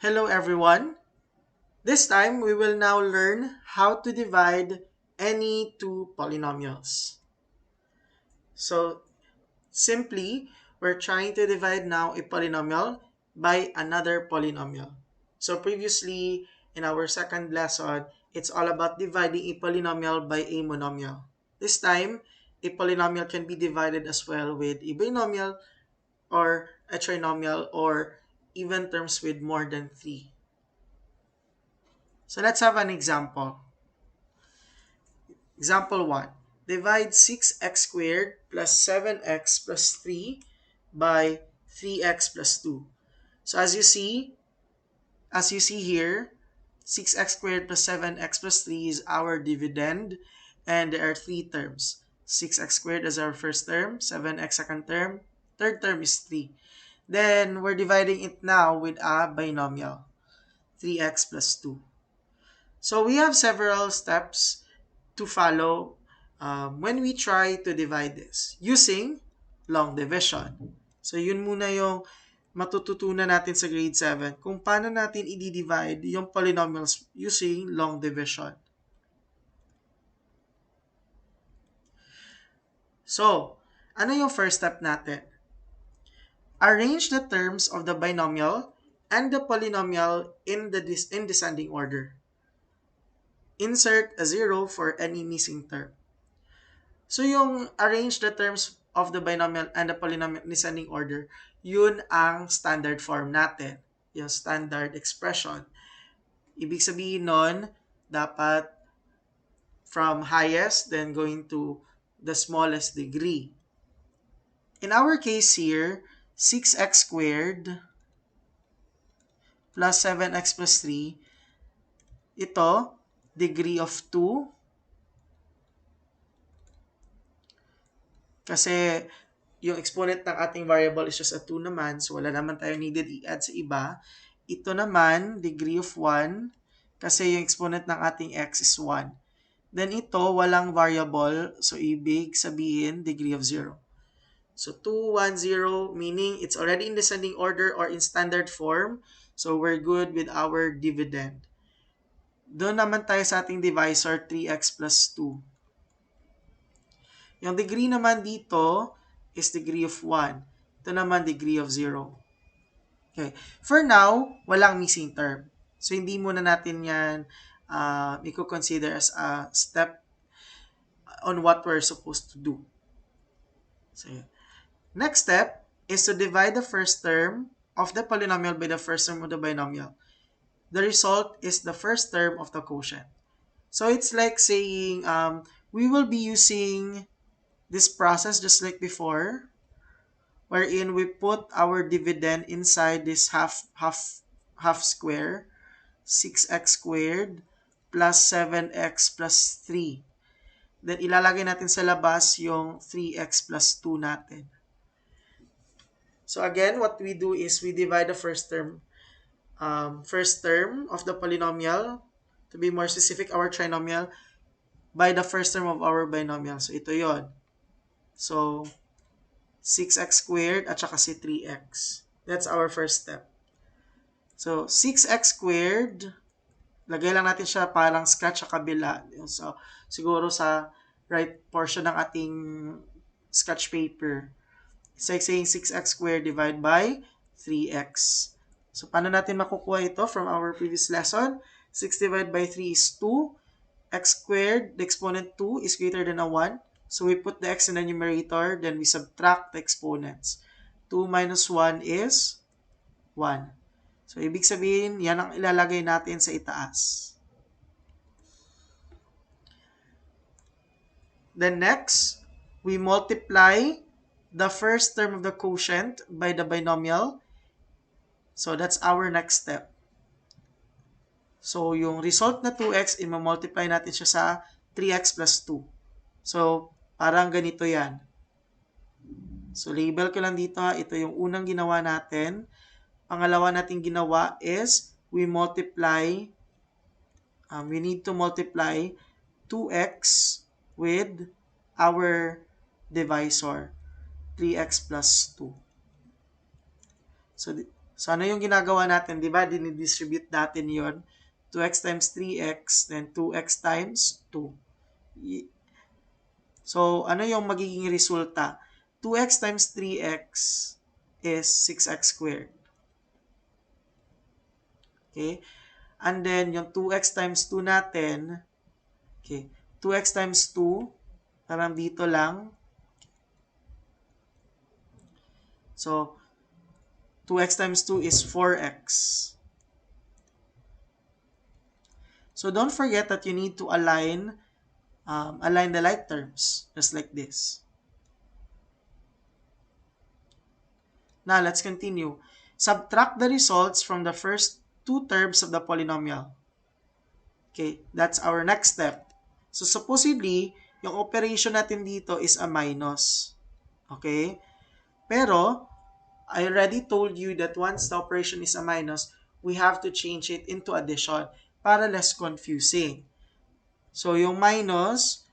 Hello everyone. This time we will now learn how to divide any two polynomials. So simply, we're trying to divide now a polynomial by another polynomial. So previously in our second lesson, it's all about dividing a polynomial by a monomial. This time, a polynomial can be divided as well with a binomial or a trinomial or even terms with more than 3. So let's have an example. Example 1. Divide 6x squared plus 7x plus 3 by 3x plus 2. So as you see here, 6x squared plus 7x plus 3 is our dividend, and there are three terms. 6x squared is our first term, 7x second term, third term is 3. Then we're dividing it now with a binomial, 3x plus 2. So we have several steps to follow when we try to divide this using long division. So yun muna yung matututunan natin sa grade 7 kung paano natin i-divide yung polynomials using long division. So, ano yung first step natin? Arrange the terms of the binomial and the polynomial in descending order. Insert a 0 for any missing term. So yung arrange the terms of the binomial and the polynomial in descending order, yun ang standard form natin. Yung standard expression. Ibig sabihin nun, dapat from highest, then going to the smallest degree. In our case here, 6x squared plus 7x plus 3, ito, degree of 2. Kasi yung exponent ng ating variable is just a 2 naman, so wala naman tayo needed i-add sa iba. Ito naman, degree of 1, kasi yung exponent ng ating x is 1. Then ito, walang variable, so ibig sabihin, degree of 0. So 2, 1, 0, meaning it's already in descending order or in standard form, so we're good with our dividend. Doon naman tayo sa ating divisor, 3x plus 2. Yung degree naman dito is degree of 1. Ito naman degree of 0. Okay. For now, walang missing term. So, hindi muna natin yan i-consider as a step on what we're supposed to do. So, next step is to divide the first term of the polynomial by the first term of the binomial. The result is the first term of the quotient. So, it's like saying we will be using this process just like before, wherein we put our dividend inside this half square, 6x squared plus 7x plus 3. Then ilalagay natin sa labas yung 3x plus 2 natin. So again, what we do is we divide the first term of the polynomial, to be more specific, our trinomial, by the first term of our binomial. So ito yon. So 6x squared at saka si 3x. That's our first step. So 6x squared, lagay lang natin siya parang scratch sa kabila. So siguro sa right portion ng ating sketch paper. It's like saying 6x squared divided by 3x. So paano natin makukuha ito from our previous lesson? 6 divided by 3 is 2. X squared, the exponent 2 is greater than a 1. So we put the x in the numerator, then we subtract the exponents. 2 minus 1 is 1. So ibig sabihin, yan ang ilalagay natin sa itaas. Then next, we multiply the first term of the quotient by the binomial. So that's our next step. So yung result na 2x, i-multiply natin siya sa 3x plus 2. So parang ganito yan. So label ko lang dito, ito yung unang ginawa natin. Pangalawa nating ginawa is we need to multiply 2x with our divisor, 3x plus 2. So So, ano yung ginagawa natin? Di ba? Dinidistribute natin yon 2x times 3x, then 2x times 2. So, ano yung magiging resulta? 2x times 3x is 6x squared. Okay? And then, yung 2x times 2 natin, okay, 2x times 2, parang dito lang. So, 2x times 2 is 4x. So, don't forget that you need to align the like terms, just like this. Now, let's continue. Subtract the results from the first two terms of the polynomial. Okay, that's our next step. So, supposedly, yung operation natin dito is a minus. Okay? Pero, I already told you that once the operation is a minus, we have to change it into addition para less confusing. So, yung minus,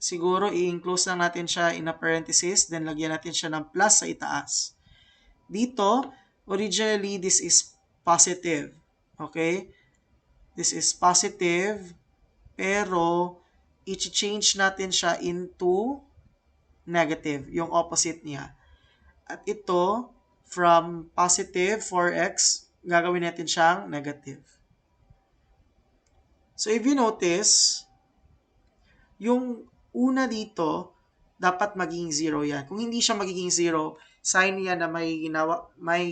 siguro i-enclose lang natin siya in a parenthesis, then lagyan natin siya ng plus sa itaas. Dito, originally, this is positive. Okay? This is positive, pero i-change natin siya into negative, yung opposite niya. At ito, from positive 4x, gagawin natin siyang negative. So if you notice, yung una dito, dapat maging 0 yan. Kung hindi siya magiging 0, sign yan na may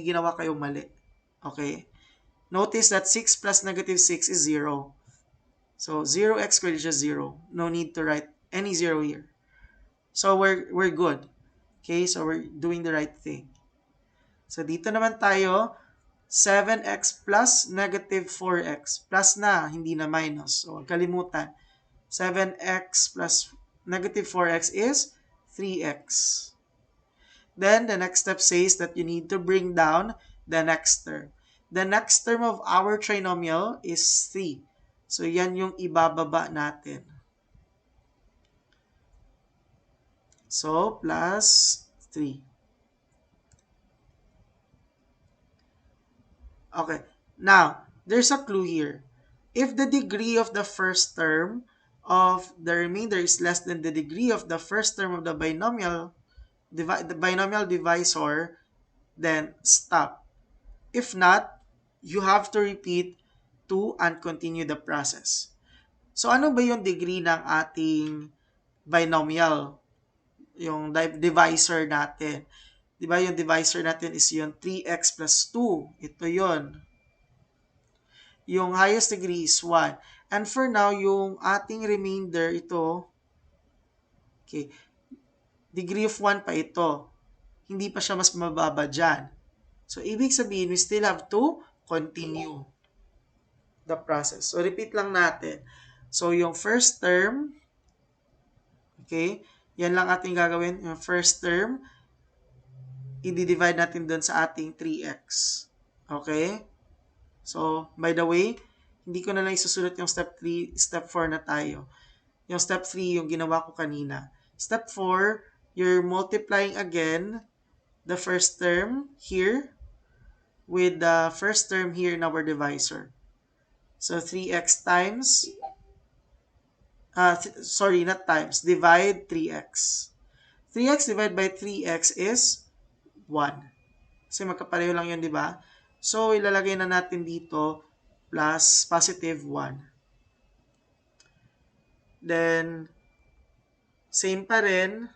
ginawa kayong mali. Okay? Notice that 6 plus negative 6 is 0. So 0x squared is just 0. No need to write any 0 here. So we're good. Okay? So we're doing the right thing. So dito naman tayo, 7x plus negative 4x. Plus na, hindi na minus. So huwag kalimutan. 7x plus negative 4x is 3x. Then, the next step says that you need to bring down the next term. The next term of our trinomial is 3. So, yan yung ibababa natin. So, plus 3. Okay. Now, there's a clue here. If the degree of the first term of the remainder is less than the degree of the first term of the binomial divisor, then stop. If not, you have to repeat 2 and continue the process. So, ano ba yung degree ng ating binomial? Yung divisor natin. Diba yung divisor natin is yung 3x plus 2. Ito yon. Yung highest degree is 1. And for now, yung ating remainder, ito, okay, degree of 1 pa ito. Hindi pa siya mas mababa dyan. So, ibig sabihin, we still have to continue the process. So, repeat lang natin. So, yung first term, okay, yan lang ating gagawin. Yung first term, i-divide natin dun sa ating 3x. Okay? So, by the way, hindi ko na lang isusulat yung step 3, step 4 na tayo. Yung step 3, yung ginawa ko kanina. Step 4, you're multiplying again the first term here with the first term here in our divisor. So, 3x times, not times, divide 3x. 3x divided by 3x is 1. Kasi magkapareho lang yun, di ba? So, ilalagay na natin dito plus positive 1. Then, same pa rin.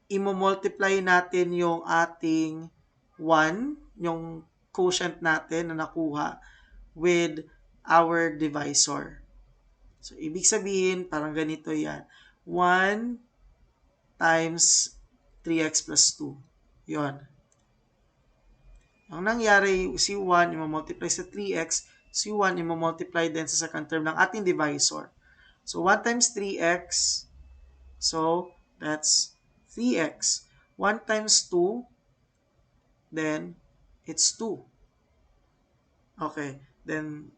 Imo-multiply natin yung ating 1, yung quotient natin na nakuha with our divisor. So, ibig sabihin, parang ganito yan. 1 times 3x plus 2. Yon. Ang nangyari, si 1, imo-multiply sa 3x, si 1, imo-multiply din sa second term ng ating divisor. So, 1 times 3x, so, that's 3x. 1 times 2, then, it's 2. Okay. Then,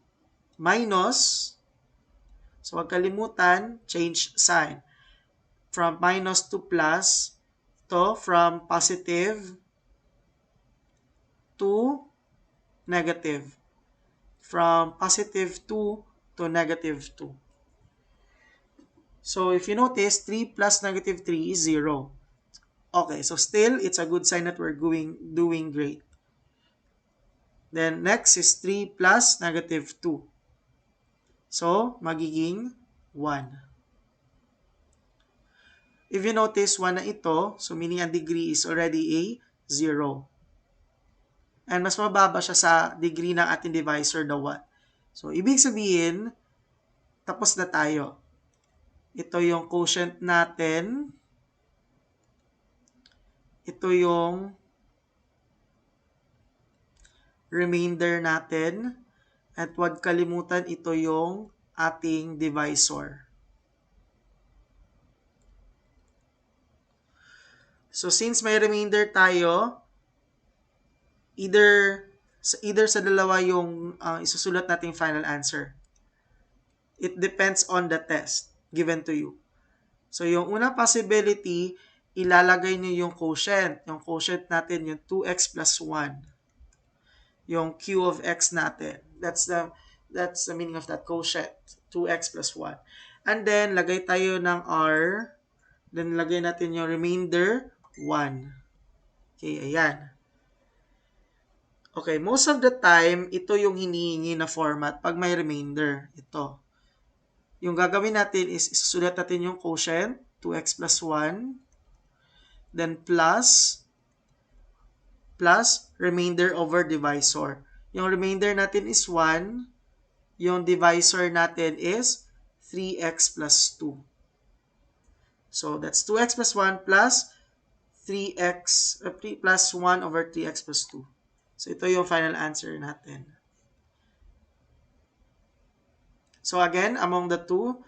minus, so, huwag kalimutan, change sign. From minus to plus, to from positive to negative. From positive 2 to negative 2. So if you notice, 3 plus negative 3 is 0. Okay, so still, it's a good sign that we're doing great. Then next is 3 plus negative 2. So, magiging 1. If you notice, 1 na ito, so meaning ang degree is already a 0. And mas mababa siya sa degree ng ating divisor na 1. So, ibig sabihin, tapos na tayo. Ito yung quotient natin. Ito yung remainder natin. At huwag kalimutan, ito yung ating divisor. So, since may remainder tayo, either sa dalawa yung isusulat nating final answer. It depends on the test given to you. So, yung unang possibility, ilalagay nyo yung quotient. Yung quotient natin, yung 2x plus 1. Yung q of x natin. That's the meaning of that quotient. 2x plus 1. And then, lagay tayo ng r. Then, lagay natin yung remainder, 1. Okay, ayan. Okay, most of the time, ito yung hinihingi na format pag may remainder. Ito. Yung gagawin natin is isusulat natin yung quotient, 2x plus 1, then plus remainder over divisor. Yung remainder natin is 1, yung divisor natin is 3x plus 2. So, that's 2x plus 1 plus 3x plus 1 over 3x plus 2. So, ito yung final answer natin. So, again, among the two,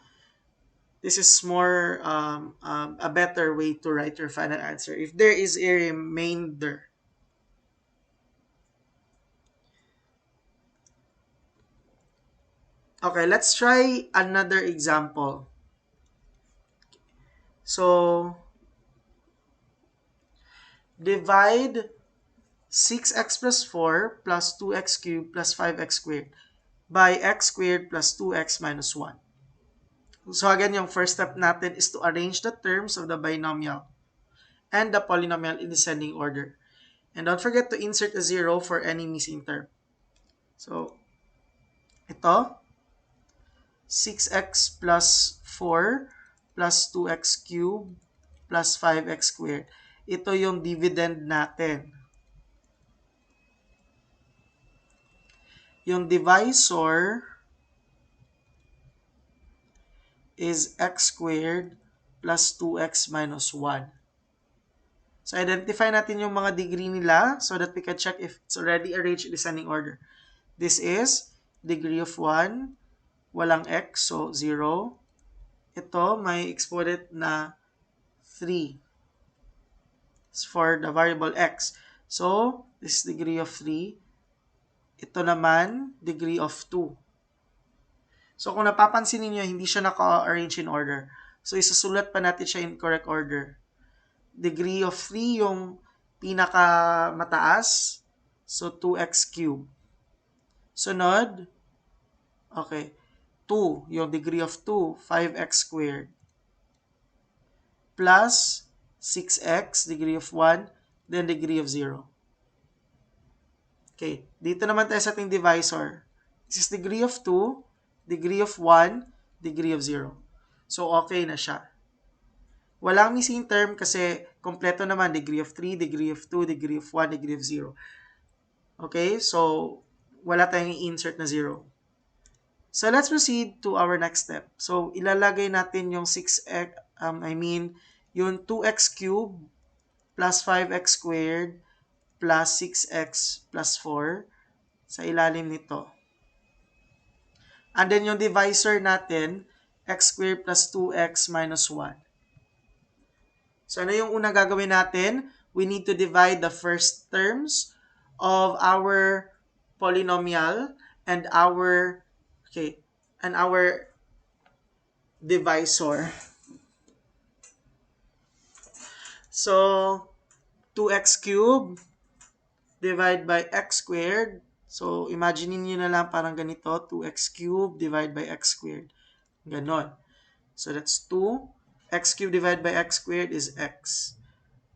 this is more a better way to write your final answer. If there is a remainder. Okay, let's try another example. So, divide 6x plus 4 plus 2x cubed plus 5x squared by x squared plus 2x minus 1. So again, yung first step natin is to arrange the terms of the binomial and the polynomial in descending order. And don't forget to insert a 0 for any missing term. So, ito, 6x plus 4 plus 2x cubed plus 5x squared. Ito yung dividend natin. Yung divisor is x squared plus 2x minus 1. So, identify natin yung mga degree nila so that we can check if it's already arranged in descending order. This is degree of 1, walang x, so 0. Ito, may exponent na 3. It's for the variable x. So, this is degree of 3. Ito naman, degree of 2. So, kung napapansin niyo hindi siya naka-arrange in order. So, isusulat pa natin siya in correct order. Degree of 3 yung pinaka mataas. So, 2x cubed. Sunod, okay, 2, yung degree of 2, 5x squared. Plus 6x, degree of 1, then degree of 0. Okay, dito naman tayo sa ating divisor. This is degree of 2, degree of 1, degree of 0. So, okay na siya. Walang missing term kasi kompleto naman, degree of 3, degree of 2, degree of 1, degree of 0. Okay, so wala tayong i-insert na 0. So, let's proceed to our next step. So, ilalagay natin yung 6x, yung 2x cubed plus 5x squared plus 6x plus 4 sa ilalim nito. And then, yung divisor natin, x squared plus 2x minus 1. So, ano yung unang gagawin natin? We need to divide the first terms of our polynomial and our divisor. So, 2x cubed divide by x squared. So, imagine niyo na lang parang ganito, 2x cubed divide by x squared. Ganon. So, that's 2. X cubed divided by x squared is x.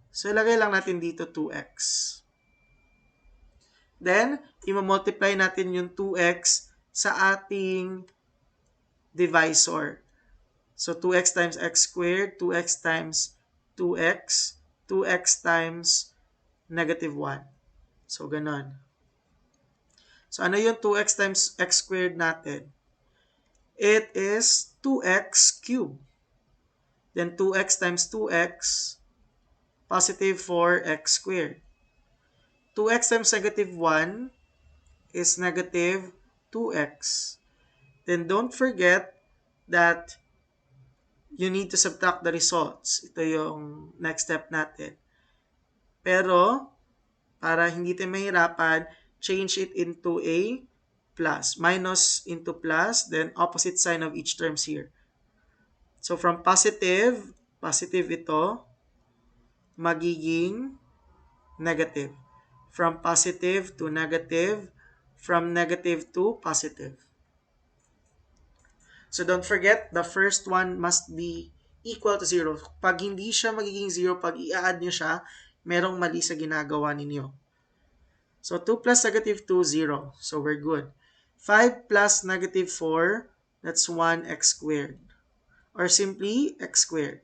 So, ilagay lang natin dito 2x. Then, i-multiply natin yung 2x sa ating divisor. So, 2x times x squared, 2x times 2x, 2x times negative 1. So, ganon. So, ano yung 2x times x squared natin? It is 2x cubed. Then, 2x times 2x, positive 4x squared. 2x times negative 1 is negative 2x. Then, don't forget that you need to subtract the results. Ito yung next step natin. Pero, para hindi tayo mahirapan, change it into a plus. Minus into plus, then opposite sign of each terms here. So, from positive, positive ito, magiging negative. From positive to negative, from negative to positive. So, don't forget, the first one must be equal to 0. Pag hindi siya magiging 0, pag i-add nyo siya, merong mali sa ginagawa ninyo. So, 2 plus negative 2, 0. So, we're good. 5 plus negative 4, that's 1x squared. Or simply, x squared.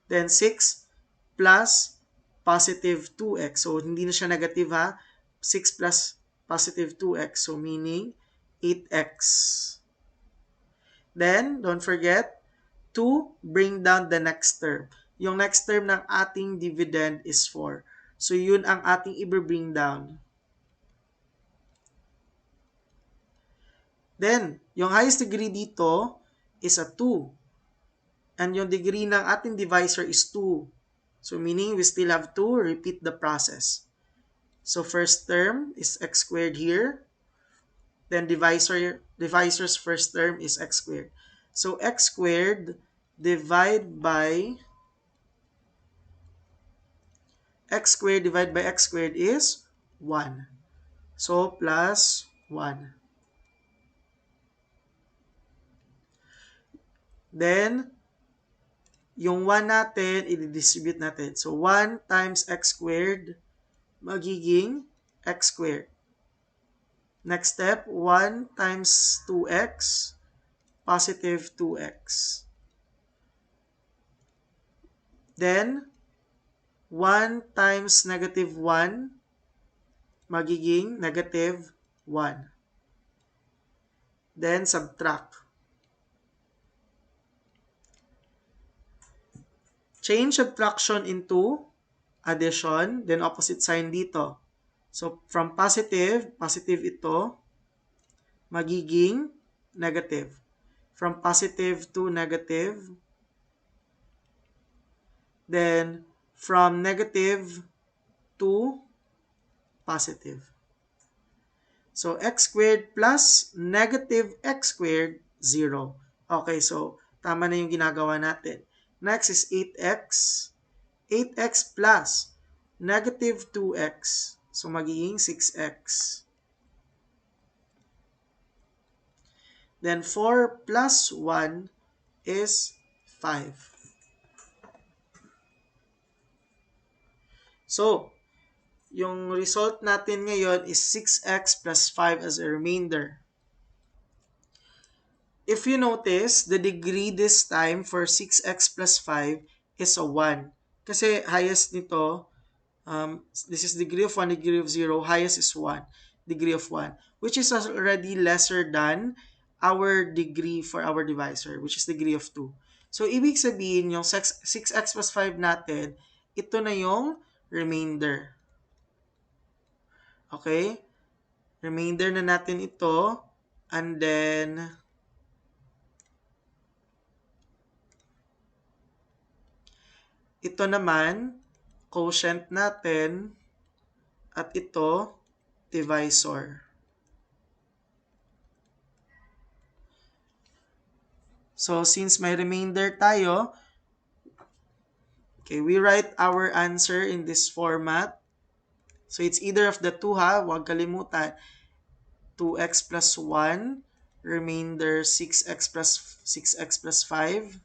Then, 6 plus positive 2x. So, hindi na siya negative ha. 6 plus positive 2x. So, meaning 8x. Then, don't forget to bring down the next term. Yung next term ng ating dividend is 4. So, yun ang ating i-bring down. Then, yung highest degree dito is a 2. And yung degree ng ating divisor is 2. So, meaning we still have to repeat the process. So, first term is x squared here. Then, divisor's first term is x squared. So, x squared divided by x squared is 1. So, plus 1. Then, yung 1 natin, i-distribute natin. So, 1 times x squared magiging x squared. Next step, 1 times 2x, positive 2x. Then, 1 times negative 1, magiging negative 1. Then, subtract. Change subtraction into addition, then opposite sign dito. So, from positive, positive ito, magiging negative. From positive to negative, then from negative to positive. So, x squared plus negative x squared, 0. Okay, so tama na yung ginagawa natin. Next is 8x. 8x plus negative 2x. So, magiging 6x. Then, 4 plus 1 is 5. So, yung result natin ngayon is 6x plus 5 as a remainder. If you notice, the degree this time for 6x plus 5 is a 1. Kasi highest nito, this is degree of 1, degree of 0, highest is 1, degree of 1, which is already lesser than our degree for our divisor, which is degree of 2. So, ibig sabihin, yung 6x plus 5 natin, ito na yung remainder. Okay? Remainder na natin ito. And then, ito naman, quotient natin. At ito, divisor. So, since may remainder tayo, Okay, we write our answer in this format. So it's either of the two ha, huwag kalimutan. 2x plus 1, remainder 6x plus 5.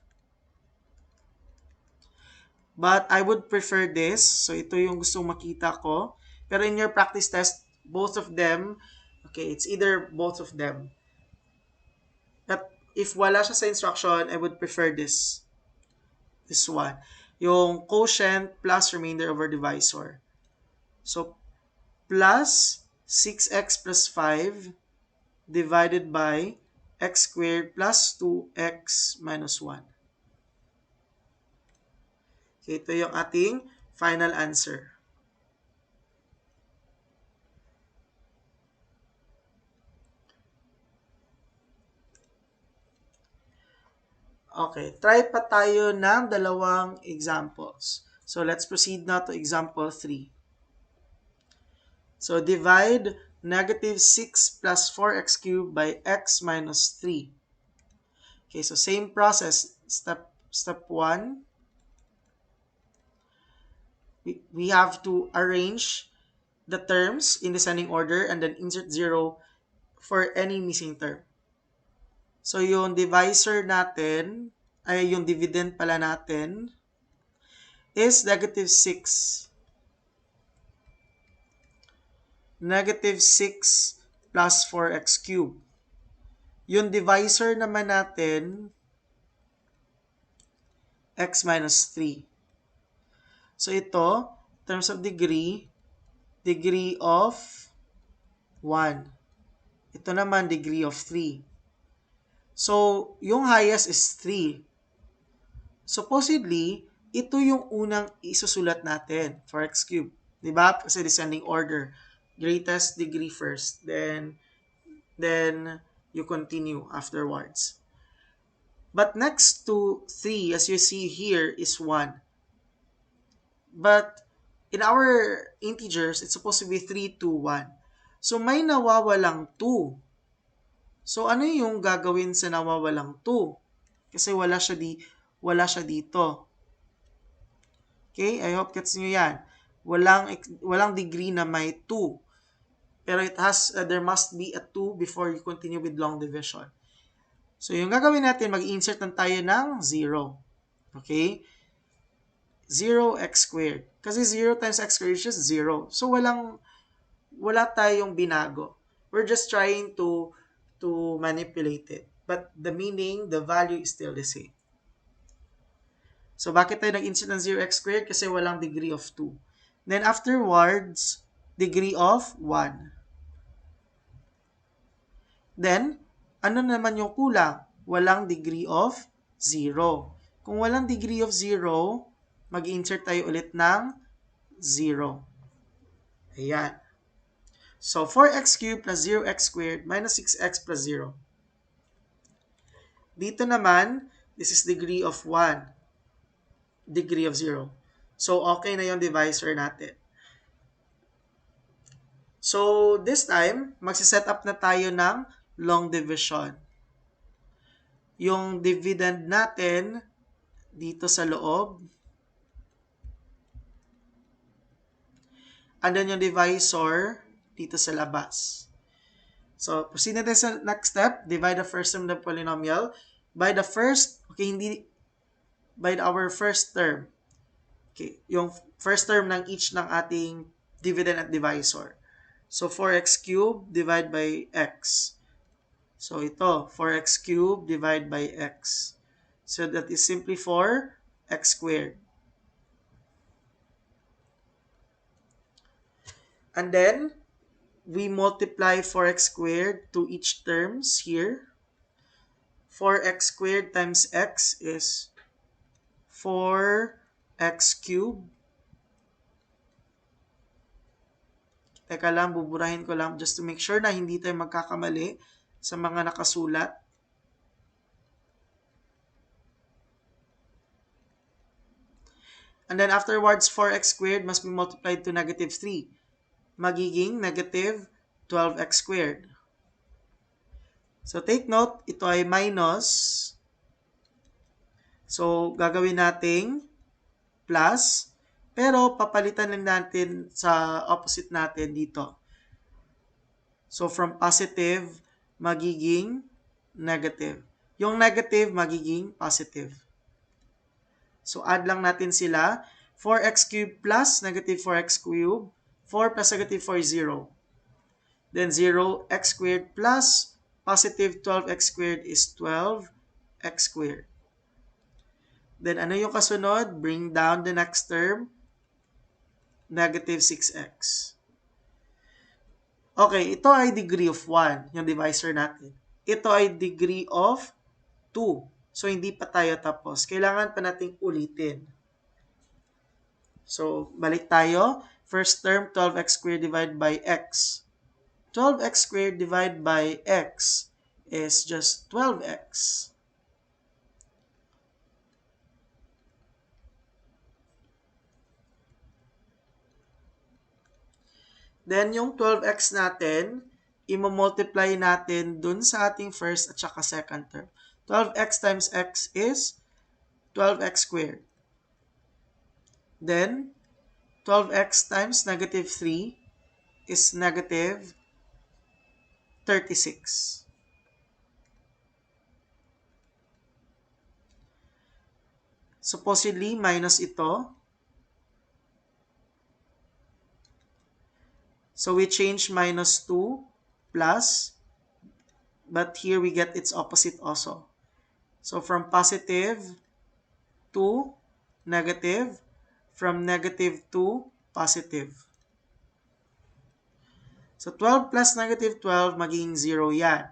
But I would prefer this. So ito yung gusto makita ko. Pero in your practice test, both of them, okay, it's either both of them. But if wala siya sa instruction, I would prefer this one. Yung quotient plus remainder over divisor. So plus 6x plus 5 divided by x squared plus 2x minus 1. Okay, ito yung ating final answer. Okay, try pa tayo ng dalawang examples. So let's proceed now to example 3. So divide negative 6 plus 4x cubed by x minus 3. Okay, so same process. Step 1. We have to arrange the terms in descending order and then insert 0 for any missing term. So yung divisor natin, ay yung dividend pala natin, is negative 6. Negative 6 plus 4x cubed. Yung divisor naman natin, x minus 3. So ito, in terms of degree of 1. Ito naman, degree of 3. So, yung highest is 3. Supposedly, ito yung unang isusulat natin for x cubed. Diba? Kasi descending order. Greatest degree first. Then you continue afterwards. But next to 3, as you see here, is 1. But in our integers, it's supposed to be 3, 2, 1. So may nawawalang 2. So ano yung gagawin sa nawawalang 2? Kasi wala siya dito. Okay, I hope gets nyo yan. Walang degree na may 2. Pero there must be a 2 before you continue with long division. So yung gagawin natin, mag-insert lang tayo ng 0. Okay? 0x squared. Kasi 0 times x squared is just 0. So wala tayong binago. We're just trying to manipulate it. But the meaning, the value is still the same. So bakit tayo nag-insert ng 0x squared? Kasi walang degree of 2. Then afterwards, degree of 1. Then, ano naman yung kulang? Walang degree of 0. Kung walang degree of 0, mag-insert tayo ulit ng 0. Ayan. So, 4x cubed plus 0x squared minus 6x plus 0. Dito naman, this is degree of 1. Degree of 0. So, okay na yung divisor natin. So, this time, magsiset up na tayo ng long division. Yung dividend natin dito sa loob. And then yung divisor dito sa labas. So, proceed natin sa next step. Divide the first term of the polynomial by the first, by our first term. Okay, yung first term ng each ng ating dividend at divisor. So, 4x cubed divide by x. So, ito, 4x cubed divide by x. So, that is simply 4x squared. And then, we multiply 4x squared to each terms here. 4x squared times x is 4x cubed. Teka lang, buburahin ko lang just to make sure na hindi tayo magkakamali sa mga nakasulat. And then afterwards, 4x squared must be multiplied to negative 3. Magiging negative 12x squared. So take note, ito ay minus. So gagawin nating plus, pero papalitan lang natin sa opposite natin dito. So, from positive, magiging negative. Yung negative, magiging positive. So, add lang natin sila. 4x cubed plus negative 4x cubed. 4 plus negative 4 is 0. Then 0x squared plus positive 12x squared is 12x squared. Then ano yung kasunod? Bring down the next term. Negative 6x. Okay, ito ay degree of 1, yung divisor natin. Ito ay degree of 2. So, hindi pa tayo tapos. Kailangan pa nating ulitin. So, balik tayo. First term, 12x squared divided by x. 12x squared divided by x is just 12x. Then, yung 12x natin, i-multiply natin dun sa ating first at saka second term. 12x times x is 12x squared. Then, 12x times negative 3 is negative 36. Supposedly, minus ito. So, we change minus 2 plus, but here we get its opposite also. So, from positive to negative, from negative to positive. So, 12 plus negative 12, magiging 0 yan.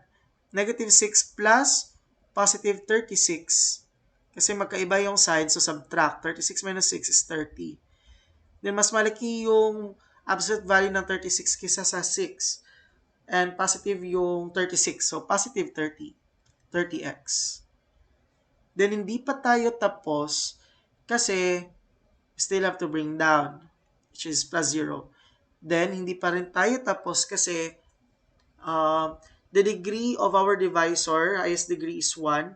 Negative 6 plus positive 36. Kasi magkaiba yung side, so subtract. 36 minus 6 is 30. Then, mas malaki yung absolute value ng 36 kisa sa 6. And positive yung 36. So, positive 30. 30x. Then, hindi pa tayo tapos kasi still have to bring down, which is plus 0. Then, hindi pa rin tayo tapos kasi the degree of our divisor, highest degree is 1.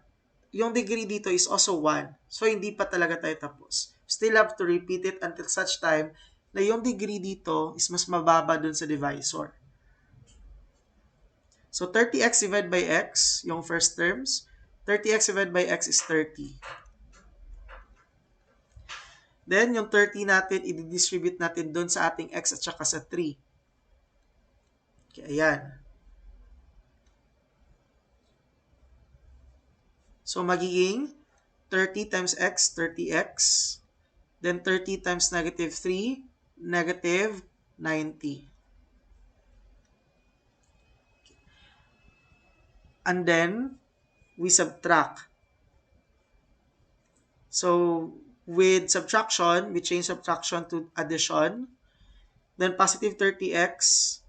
Yung degree dito is also 1. So, hindi pa talaga tayo tapos. Still have to repeat it until such time na yung degree dito is mas mababa dun sa divisor. So, 30x divided by x, yung first terms. 30x divided by x is 30. Then, yung 30 natin, i-distribute natin dun sa ating x at saka sa 3. Okay, ayan. So, magiging 30 times x, 30x. Then, 30 times negative 3, negative 90. And then, we subtract. So, with subtraction, we change subtraction to addition. Then, positive 30x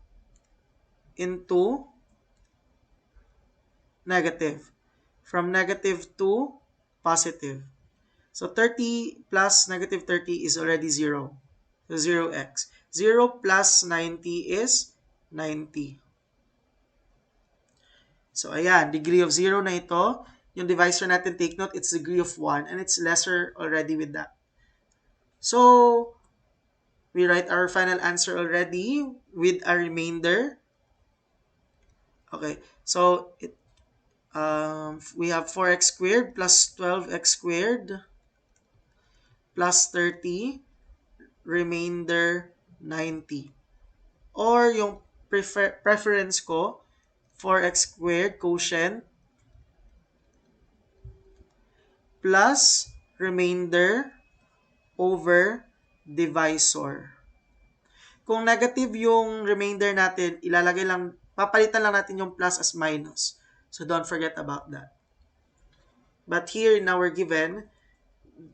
into negative. From negative to positive. So, 30 plus negative 30 is already 0. So, 0x. 0 plus 90 is 90. So, ayan, degree of 0 na ito. Yung divisor natin, take note, it's degree of 1 and it's lesser already with that. So, we write our final answer already with a remainder. Okay, so we have 4x squared plus 12x squared plus 30, remainder 90. Or yung preference ko, 4x squared quotient plus remainder over divisor. Kung negative yung remainder natin, ilalagay lang, papalitan lang natin yung plus as minus. So don't forget about that. But here in our given,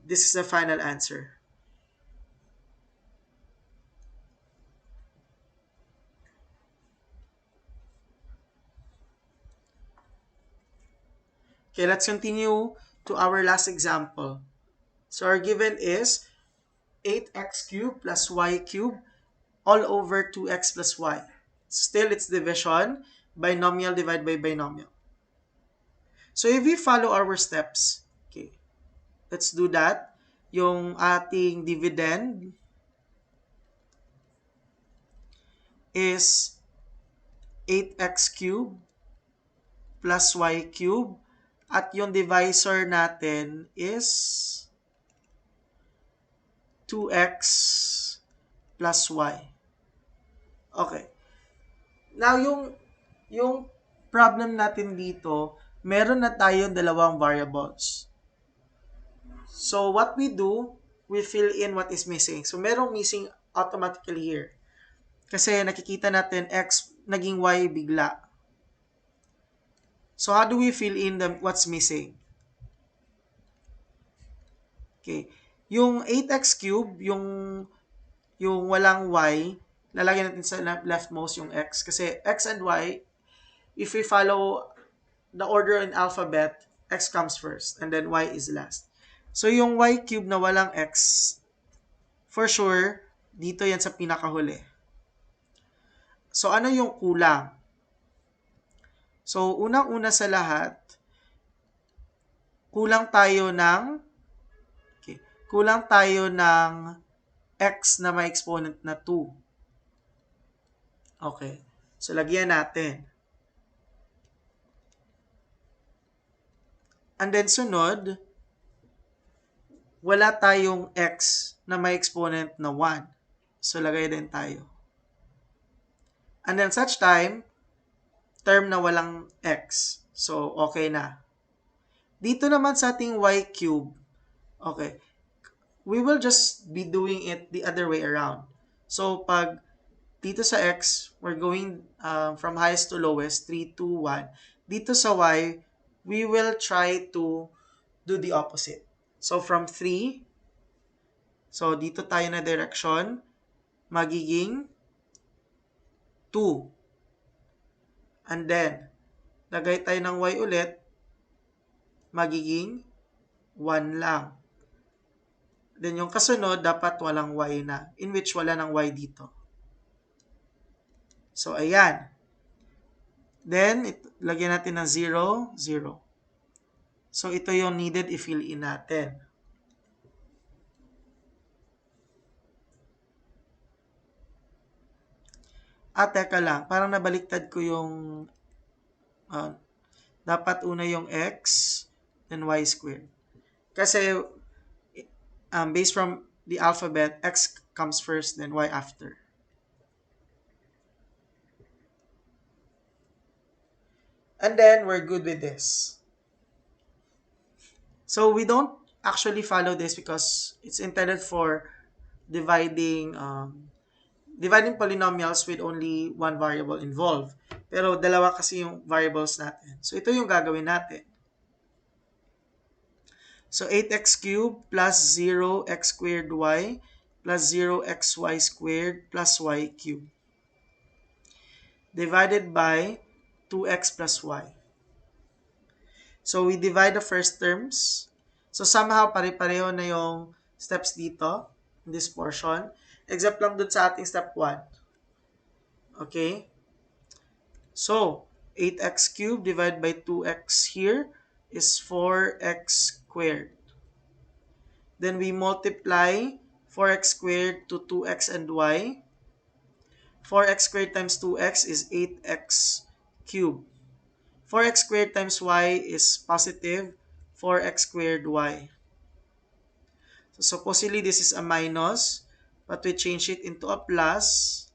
this is the final answer. Okay, let's continue to our last example. So our given is 8x cubed plus y cubed all over 2x plus y. Still, it's division, binomial divided by binomial. So if we follow our steps, okay, let's do that. yung ating dividend is 8x cubed plus y cubed at yung divisor natin is 2x plus y. Okay. Now, yung problem natin dito, meron na tayong dalawang variables. So, what we do, we fill in what is missing. So, merong missing automatically here. Kasi nakikita natin x naging y bigla. So, how do we fill in what's missing? Okay. Yung 8x cube, yung walang y, lalagyan natin sa leftmost yung x. Kasi x and y, if we follow the order in alphabet, x comes first and then y is last. So, yung y cube na walang x, for sure, dito yan sa pinakahuli. So, ano yung kulang? So, unang-una sa lahat, kulang tayo ng x na may exponent na 2. Okay. So, lagyan natin. And then, sunod, wala tayong x na may exponent na 1. So, lagay din tayo. And then, such time, term na walang x. So, okay na. Dito naman sa ating y cube, okay, we will just be doing it the other way around. So, pag dito sa x, we're going from highest to lowest, 3, 2, 1. Dito sa y, we will try to do the opposite. So, from 3, so dito tayo na direction, magiging 2. And then, lagay tayo ng y ulit, magiging 1 lang. Then, yung kasunod, dapat walang y na, in which wala ng y dito. So, ayan. Then, lagyan natin ng 0, 0. So, ito yung needed i-fill in natin. Teka lang. Parang nabaliktad ko yung dapat una yung x, then y squared. Kasi, based from the alphabet, x comes first, then y after. And then, we're good with this. So, we don't actually follow this because it's intended for dividing polynomials with only one variable involved. Pero dalawa kasi yung variables natin. So, ito yung gagawin natin. So, 8x cubed plus 0x squared y plus 0xy squared plus y cubed. Divided by 2x plus y. So, we divide the first terms. So, somehow, pare-pareho na yung steps dito, in this portion. Except lang dun sa ating step 1. Okay? So, 8x cubed divided by 2x here is 4x squared. Then, we multiply 4x squared to 2x and y. 4x squared times 2x is 8x cubed. 4x squared times y is positive 4x squared y. So supposedly this is a minus, but we change it into a plus.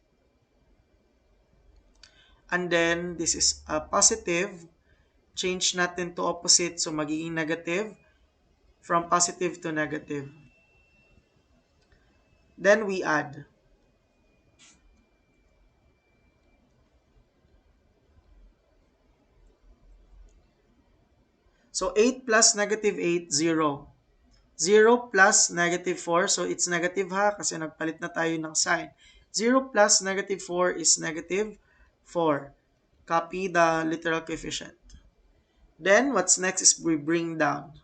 And then this is a positive. Change natin to opposite, so magiging negative. From positive to negative. Then we add. So 8 plus negative 8, 0. 0 plus negative 4, so it's negative ha, kasi nagpalit na tayo ng sign. 0 plus negative 4 is negative 4. Copy the literal coefficient. Then, what's next is we bring down.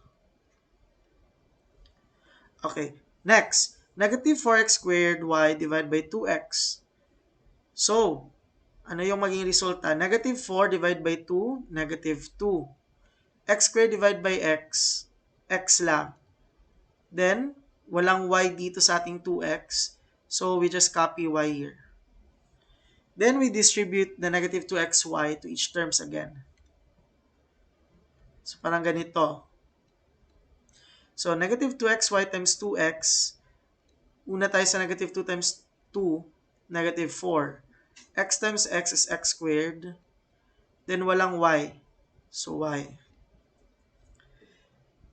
Okay, next, negative 4x squared y divided by 2x. So, ano yung maging resulta? Negative 4 divided by 2, negative 2. X squared divided by x, x lang. Then, walang y dito sa ating 2x. So, we just copy y here. Then, we distribute the negative 2xy to each terms again. So, parang ganito. So, negative 2xy times 2x. Una tayo sa negative 2 times 2, negative 4. X times x is x squared. Then, walang y. So, y.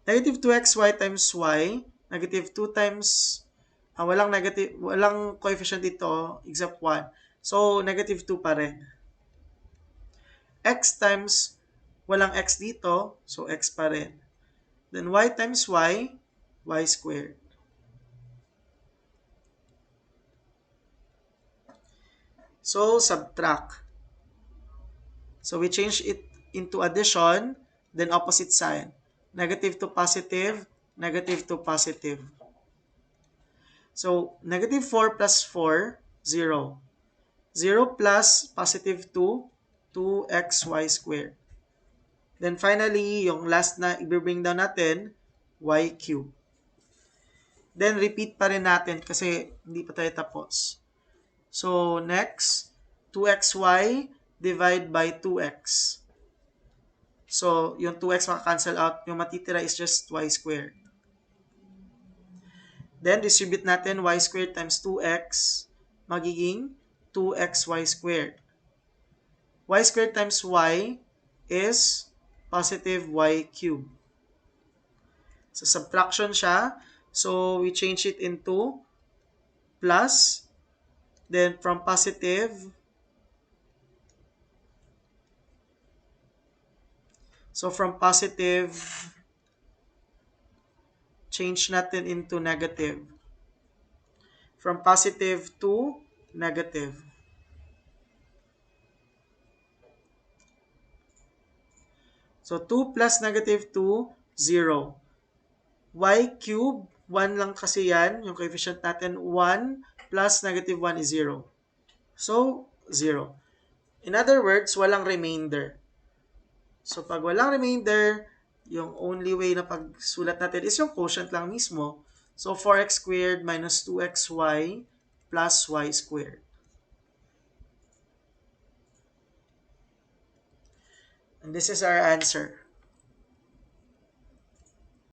Negative 2xy times y. Negative 2 times, walang coefficient dito except 1. So, negative 2 pa rin. X times, walang x dito. So, x pa rin. Then, y times y squared. So, subtract. So, we change it into addition, then opposite sign. Negative to positive, negative to positive. So, negative 4 plus 4, 0. 0 plus positive 2, 2xy squared. Then finally, yung last na i-bring down natin, y cubed. Then repeat pa rin natin kasi hindi pa tayo tapos. So, next, 2xy divide by 2x. So, yung 2x maka-cancel out. Yung matitira is just y squared. Then, distribute natin y squared times 2x. Magiging 2xy squared. Y squared times y is positive y cubed. So, subtraction siya. So, we change it into plus. Then, from positive, change natin into negative. From positive to negative. So, 2 plus negative 2, 0. Y cube, 1 lang kasi yan. Yung coefficient natin, 1 plus negative 1 is 0. So, 0. In other words, walang remainder. So, pag walang remainder, yung only way na pagsulat natin is yung quotient lang mismo. So, 4x squared minus 2xy plus y squared. And this is our answer.